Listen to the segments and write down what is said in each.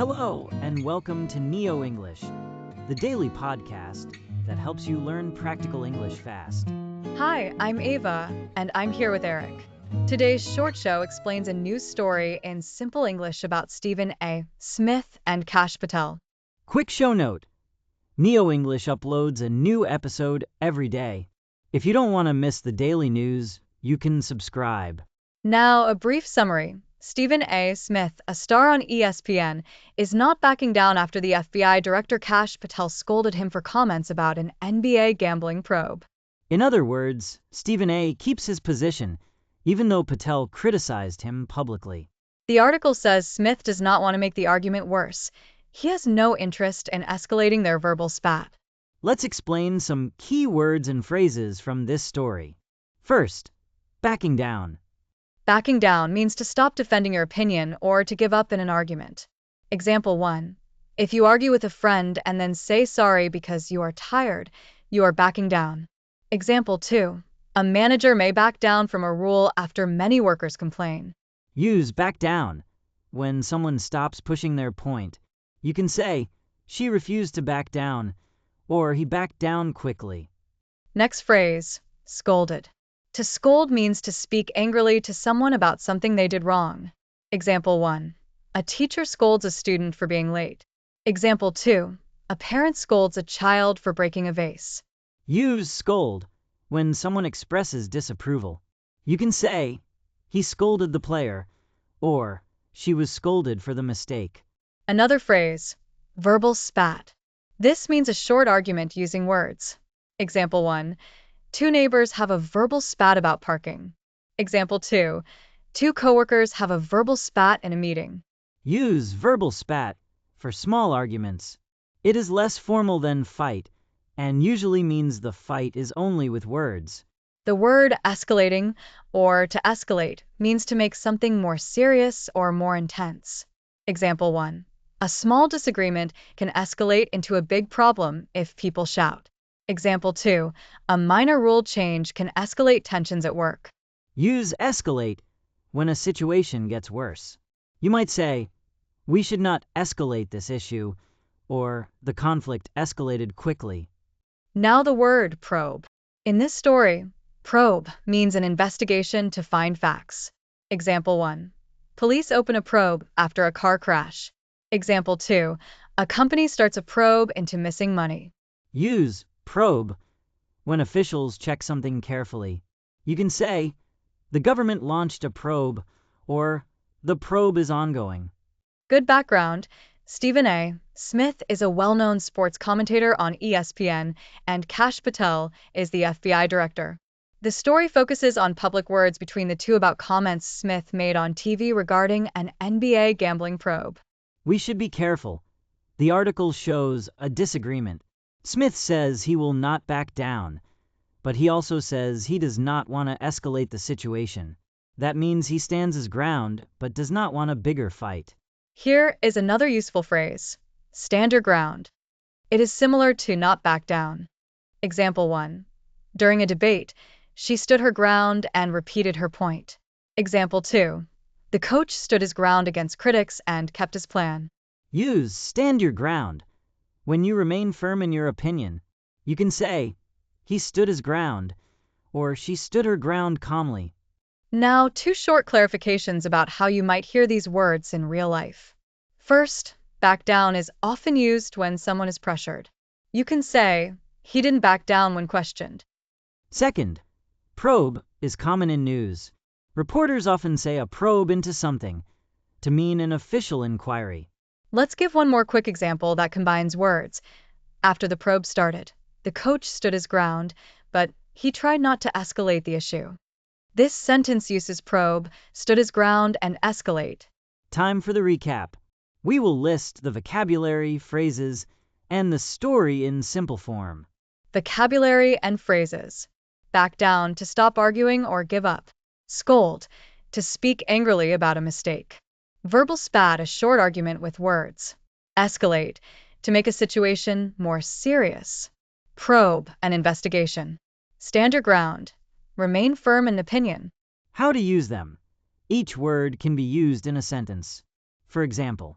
Hello, and welcome to NeoEnglish, the daily podcast that helps you learn practical English fast. Hi, I'm Ava, and I'm here with Eric. Today's short show explains a news story in simple English about Stephen A. Smith and Kash Patel. Quick show note: NeoEnglish uploads a new episode every day. If you don't want to miss the daily news, you can subscribe. Now, a brief summary. Stephen A. Smith, a star on ESPN, is not backing down after the FBI Director Kash Patel scolded him for comments about an NBA gambling probe. In other words, Stephen A. keeps his position, even though Patel criticized him publicly. The article says Smith does not want to make the argument worse. He has no interest in escalating their verbal spat. Let's explain some key words and phrases from this story. First, backing down. Backing down means to stop defending your opinion or to give up in an argument. Example 1. If you argue with a friend and then say sorry because you are tired, you are backing down. Example 2. A manager may back down from a rule after many workers complain. Use back down when someone stops pushing their point. You can say, "She refused to back down," or "He backed down quickly." Next phrase, scolded. To scold means to speak angrily to someone about something they did wrong. Example 1. A teacher scolds a student for being late. Example 2. A parent scolds a child for breaking a vase. Use scold when someone expresses disapproval. You can say, "He scolded the player," or "She was scolded for the mistake." Another phrase, verbal spat. This means a short argument using words. Example 1. Two neighbors have a verbal spat about parking. Example 2. Two coworkers have a verbal spat in a meeting. Use verbal spat for small arguments. It is less formal than fight, and usually means the fight is only with words. The word escalating, or to escalate, means to make something more serious or more intense. Example 1. A small disagreement can escalate into a big problem if people shout. Example 2. A minor rule change can escalate tensions at work. Use escalate when a situation gets worse. You might say, "We should not escalate this issue," or "The conflict escalated quickly." Now the word probe. In this story, probe means an investigation to find facts. Example 1. Police open a probe after a car crash. Example 2. A company starts a probe into missing money. Use probe when officials check something carefully. You can say, "The government launched a probe," or "The probe is ongoing." Good background. Stephen A. Smith is a well-known sports commentator on ESPN, and Kash Patel is the FBI director. The story focuses on public words between the two about comments Smith made on TV regarding an NBA gambling probe. We should be careful. The article shows a disagreement. Smith says he will not back down, but he also says he does not want to escalate the situation. That means he stands his ground, but does not want a bigger fight. Here is another useful phrase, stand your ground. It is similar to not back down. Example 1. During a debate, she stood her ground and repeated her point. Example 2. The coach stood his ground against critics and kept his plan. Use stand your ground when you remain firm in your opinion. You can say, "He stood his ground," or "She stood her ground calmly." Now, two short clarifications about how you might hear these words in real life. First, back down is often used when someone is pressured. You can say, "He didn't back down when questioned." Second, probe is common in news. Reporters often say a probe into something to mean an official inquiry. Let's give one more quick example that combines words. After the probe started, the coach stood his ground, but he tried not to escalate the issue. This sentence uses probe, stood his ground, and escalate. Time for the recap. We will list the vocabulary, phrases, and the story in simple form. Vocabulary and phrases. Back down, to stop arguing or give up. Scold, to speak angrily about a mistake. Verbal spat, a short argument with words. Escalate, to make a situation more serious. Probe, an investigation. Stand your ground. Remain firm in opinion. How to use them. Each word can be used in a sentence. For example,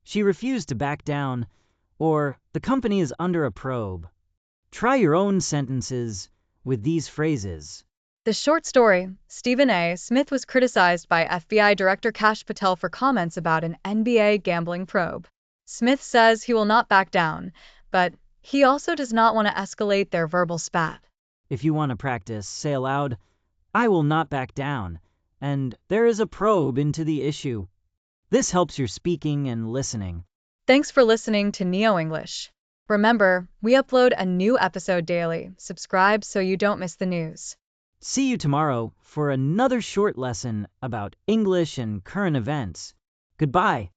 She refused to back down, or the company is under a probe. Try your own sentences with these phrases. The short story, Stephen A. Smith was criticized by FBI Director Kash Patel for comments about an NBA gambling probe. Smith says he will not back down, but he also does not want to escalate their verbal spat. If you want to practice, say aloud, "I will not back down," and "there is a probe into the issue." This helps your speaking and listening. Thanks for listening to NeoEnglish. Remember, we upload a new episode daily. Subscribe so you don't miss the news. See you tomorrow for another short lesson about English and current events. Goodbye.